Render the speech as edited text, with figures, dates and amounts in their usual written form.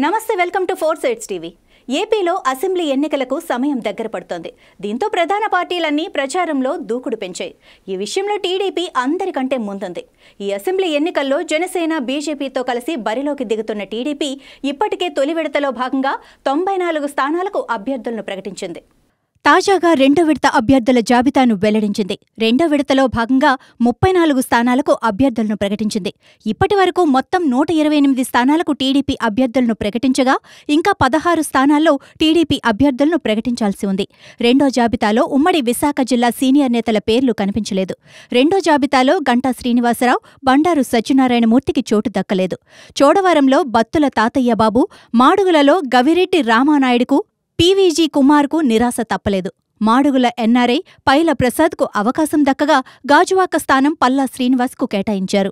నమస్తే, welcome to 4 Sides TV. ఏపీలో assembly ఎన్నికలకు సమయం దగ్గర పడుతోంది. దీంతో ప్రధాన పార్టీలన్నీ ప్రచారంలో దూకుడు పెంచాయి. ఈ విషయంలో టీడీపీ అందరికంటే ముందుంది. ఈ అసెంబ్లీ ఎన్నికల్లో జనసేన, బీజేపీతో కలిసి బరిలోకి దిగుతున్న టీడీపీ ఇప్పటికే తొలి విడతలో భాగంగా 94 స్థానాలకు అభ్యర్థులను ప్రకటించింది. తాజాగా రెండో విడత అభ్యర్థుల జాబితాను వెల్లడించింది. రెండో విడతలో భాగంగా 34 స్థానాలకు అభ్యర్థులను ప్రకటించింది. ఇప్పటి వరకు మొత్తం 128 స్థానాలకు టీడీపీ అభ్యర్థులను ప్రకటించగా ఇంకా 16 స్థానాల్లో టీడీపీ అభ్యర్థులను ప్రకటించాల్సి ఉంది. రెండో జాబితాలో ఉమ్మడి విశాఖ జిల్లా సీనియర్ నేతల పేర్లు కనిపించలేదు. రెండో జాబితాలో గంటా శ్రీనివాసరావు, బండారు సత్యనారాయణమూర్తికి చోటు దక్కలేదు. చోడవరంలో బత్తుల తాతయ్య బాబు, మాడుగులలో గవిరెడ్డి రామానాయుడుకు, పీవీజీ కుమార్కు నిరాశ తప్పలేదు. మాడుగుల ఎన్ఆర్ఐ పైల ప్రసాద్కు అవకాశం దక్కగా గాజువాక స్థానం పల్లా శ్రీనివాస్కు కేటాయించారు.